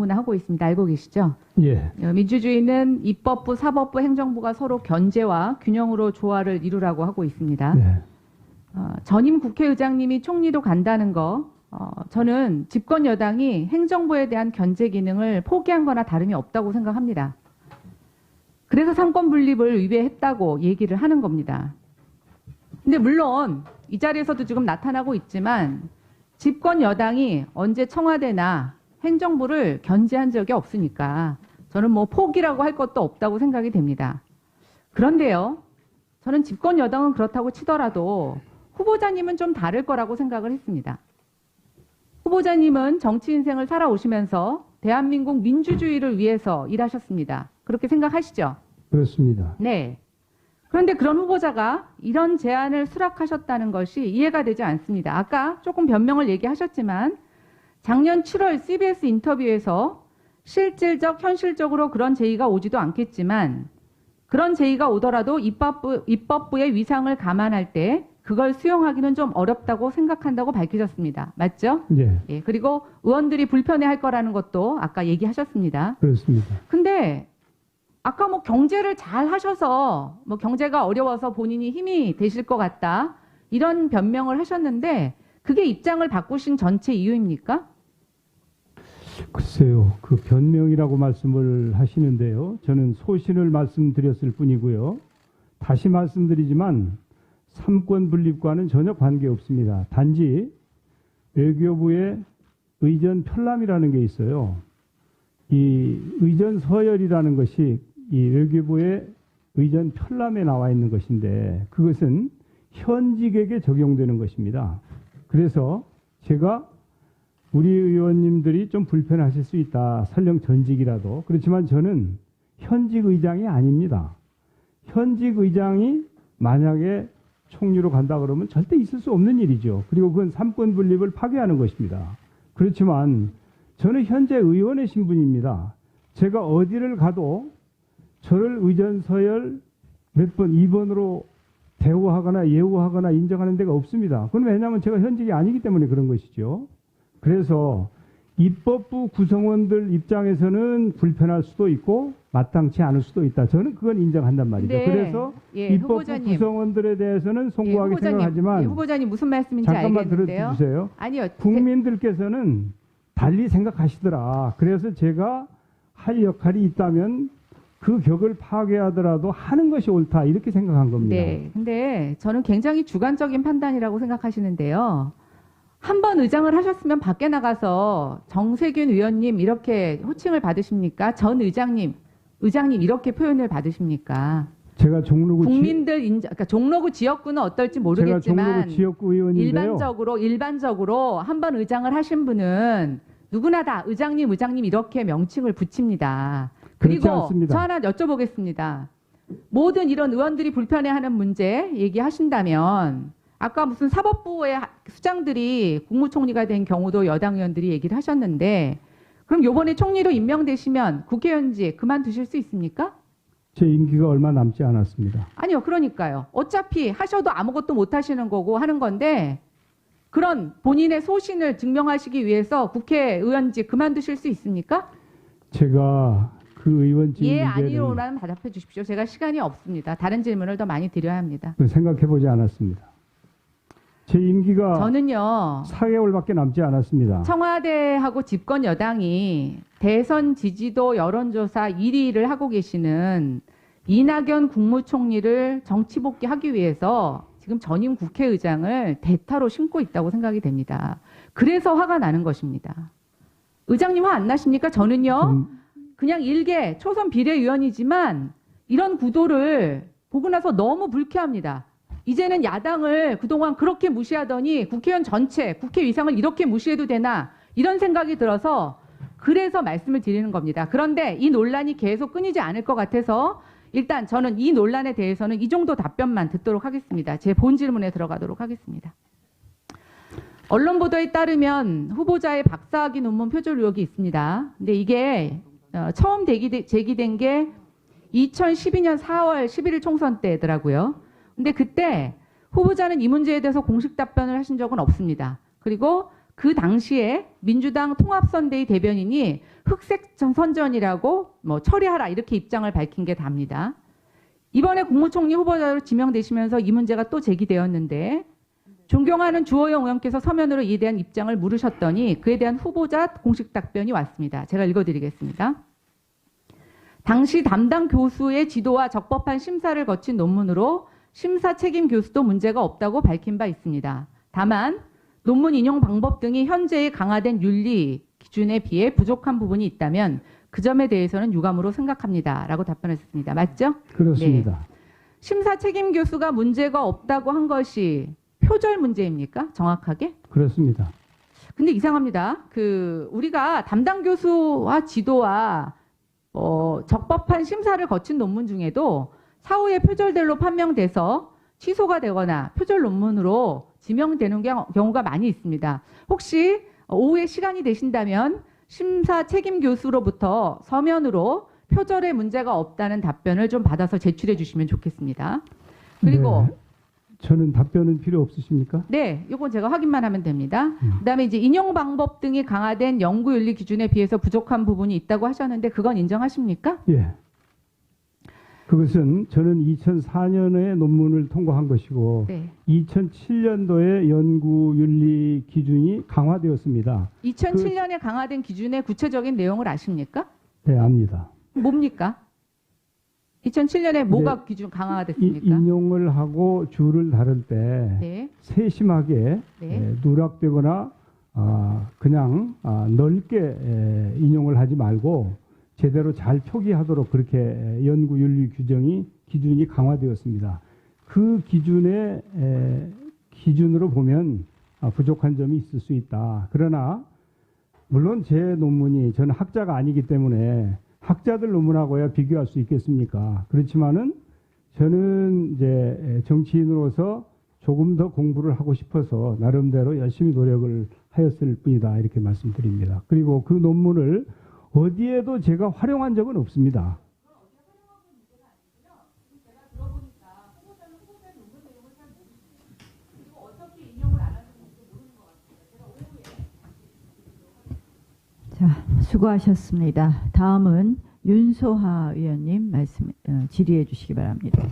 너무나 하고 있습니다. 알고 계시죠? 예. 민주주의는 입법부, 사법부, 행정부가 서로 견제와 균형으로 조화를 이루라고 하고 있습니다. 네. 전임 국회의장님이 총리로 간다는 거, 저는 집권 여당이 행정부에 대한 견제 기능을 포기한 거나 다름이 없다고 생각합니다. 그래서 삼권 분립을 위배했다고 얘기를 하는 겁니다. 근데 물론 이 자리에서도 지금 나타나고 있지만 집권 여당이 언제 청와대나 행정부를 견제한 적이 없으니까 저는 뭐 포기라고 할 것도 없다고 생각이 됩니다. 그런데요, 저는 집권 여당은 그렇다고 치더라도 후보자님은 좀 다를 거라고 생각을 했습니다. 후보자님은 정치 인생을 살아오시면서 대한민국 민주주의를 위해서 일하셨습니다. 그렇게 생각하시죠? 그렇습니다. 네. 그런데 그런 후보자가 이런 제안을 수락하셨다는 것이 이해가 되지 않습니다. 아까 조금 변명을 얘기하셨지만 작년 7월 CBS 인터뷰에서 실질적, 현실적으로 그런 제의가 오지도 않겠지만 그런 제의가 오더라도 입법부의 위상을 감안할 때 그걸 수용하기는 좀 어렵다고 생각한다고 밝히셨습니다. 맞죠? 예. 예. 그리고 의원들이 불편해할 거라는 것도 아까 얘기하셨습니다. 그렇습니다. 근데 아까 뭐 경제를 잘 하셔서 뭐 경제가 어려워서 본인이 힘이 되실 것 같다 이런 변명을 하셨는데 그게 입장을 바꾸신 전체 이유입니까? 글쎄요. 그 변명이라고 말씀을 하시는데요. 저는 소신을 말씀드렸을 뿐이고요. 다시 말씀드리지만 삼권 분립과는 전혀 관계없습니다. 단지 외교부의 의전 편람이라는 게 있어요. 이 의전 서열이라는 것이 이 외교부의 의전 편람에 나와 있는 것인데 그것은 현직에게 적용되는 것입니다. 그래서 제가 우리 의원님들이 좀 불편하실 수 있다. 설령 전직이라도. 그렇지만 저는 현직 의장이 아닙니다. 현직 의장이 만약에 총리로 간다 그러면 절대 있을 수 없는 일이죠. 그리고 그건 삼권 분립을 파괴하는 것입니다. 그렇지만 저는 현재 의원의 신분입니다. 제가 어디를 가도 저를 의전 서열 몇 번, 2번으로 대우하거나 예우하거나 인정하는 데가 없습니다. 그건 왜냐하면 제가 현직이 아니기 때문에 그런 것이죠. 그래서 입법부 구성원들 입장에서는 불편할 수도 있고 마땅치 않을 수도 있다. 저는 그건 인정한단 말이죠. 네. 그래서 예, 입법부 후보자님. 구성원들에 대해서는 송구하게 생각하지만 후보자님 무슨 말씀인지 잠깐만 알겠는데요. 들어주세요. 아니요. 국민들께서는 달리 생각하시더라. 그래서 제가 할 역할이 있다면 그 격을 파괴하더라도 하는 것이 옳다. 이렇게 생각한 겁니다. 네. 근데 저는 굉장히 주관적인 판단이라고 생각하시는데요. 한 번 의장을 하셨으면 밖에 나가서 정세균 의원님 이렇게 호칭을 받으십니까? 전 의장님 이렇게 표현을 받으십니까? 제가 종로구 그러니까 종로구 지역구는 어떨지 모르겠지만 제가 종로구 지역구 의원인데요. 일반적으로 한 번 의장을 하신 분은 누구나 다 의장님 이렇게 명칭을 붙입니다. 그리고 않습니다. 저 하나 여쭤보겠습니다. 모든 이런 의원들이 불편해하는 문제 얘기하신다면 아까 무슨 사법부의 수장들이 국무총리가 된 경우도 여당 의원들이 얘기를 하셨는데 그럼 요번에 총리로 임명되시면 국회의원직 그만두실 수 있습니까? 제 임기가 얼마 남지 않았습니다. 아니요. 그러니까요. 어차피 하셔도 아무것도 못 하시는 거고 하는 건데 그런 본인의 소신을 증명하시기 위해서 국회의원직 그만두실 수 있습니까? 제가 그 의원직 예, 문제는 아니로라면 답해 주십시오. 제가 시간이 없습니다. 다른 질문을 더 많이 드려야 합니다. 생각해보지 않았습니다. 제 임기가 저는요. 4개월밖에 남지 않았습니다. 청와대하고 집권 여당이 대선 지지도 여론조사 1위를 하고 계시는 이낙연 국무총리를 정치 복귀하기 위해서 지금 전임 국회의장을 대타로 심고 있다고 생각이 됩니다. 그래서 화가 나는 것입니다. 의장님 화 안 나십니까? 저는요. 그냥 일개 초선 비례의원이지만 이런 구도를 보고 나서 너무 불쾌합니다. 이제는 야당을 그동안 그렇게 무시하더니 국회의원 전체, 국회 위상을 이렇게 무시해도 되나 이런 생각이 들어서 그래서 말씀을 드리는 겁니다. 그런데 이 논란이 계속 끊이지 않을 것 같아서 일단 저는 이 논란에 대해서는 이 정도 답변만 듣도록 하겠습니다. 제 본 질문에 들어가도록 하겠습니다. 언론 보도에 따르면 후보자의 박사학위 논문 표절 의혹이 있습니다. 근데 이게 처음 제기된 게 2012년 4월 11일 총선 때더라고요. 근데 그때 후보자는 이 문제에 대해서 공식 답변을 하신 적은 없습니다. 그리고 그 당시에 민주당 통합선대위 대변인이 흑색 선전이라고 뭐 처리하라 이렇게 입장을 밝힌 게 답니다. 이번에 국무총리 후보자로 지명되시면서 이 문제가 또 제기되었는데 존경하는 주호영 의원께서 서면으로 이에 대한 입장을 물으셨더니 그에 대한 후보자 공식 답변이 왔습니다. 제가 읽어드리겠습니다. 당시 담당 교수의 지도와 적법한 심사를 거친 논문으로 심사 책임 교수도 문제가 없다고 밝힌 바 있습니다. 다만 논문 인용 방법 등이 현재의 강화된 윤리 기준에 비해 부족한 부분이 있다면 그 점에 대해서는 유감으로 생각합니다. 라고 답변했습니다. 맞죠? 그렇습니다. 네. 심사 책임 교수가 문제가 없다고 한 것이 표절 문제입니까? 정확하게? 그렇습니다. 근데 이상합니다. 우리가 담당 교수와 지도와 적법한 심사를 거친 논문 중에도 사후에 표절들로 판명돼서 취소가 되거나 표절 논문으로 지명되는 경우가 많이 있습니다. 혹시 오후에 시간이 되신다면 심사 책임 교수로부터 서면으로 표절에 문제가 없다는 답변을 좀 받아서 제출해 주시면 좋겠습니다. 그리고 네, 저는 답변은 필요 없으십니까? 네, 이건 제가 확인만 하면 됩니다. 그다음에 이제 인용 방법 등이 강화된 연구 윤리 기준에 비해서 부족한 부분이 있다고 하셨는데 그건 인정하십니까? 예. 그것은 저는 2004년에 논문을 통과한 것이고 네. 2007년도에 연구윤리 기준이 강화되었습니다. 2007년에 강화된 기준의 구체적인 내용을 아십니까? 네, 압니다. 뭡니까? 2007년에 뭐가 기준 강화가 됐습니까? 인용을 하고 줄을 다룰 때 네. 세심하게 네. 누락되거나 그냥 넓게 인용을 하지 말고 제대로 잘 표기하도록 그렇게 연구윤리 기준이 강화되었습니다. 그 기준으로 보면 부족한 점이 있을 수 있다. 그러나 물론 제 논문이 저는 학자가 아니기 때문에 학자들 논문하고야 비교할 수 있겠습니까? 그렇지만은 저는 이제 정치인으로서 조금 더 공부를 하고 싶어서 나름대로 열심히 노력을 하였을 뿐이다. 이렇게 말씀드립니다. 그리고 그 논문을 어디에도 제가 활용한 적은 없습니다. 자, 수고하셨습니다. 다음은 윤소하 의원님 질의해 주시기 바랍니다.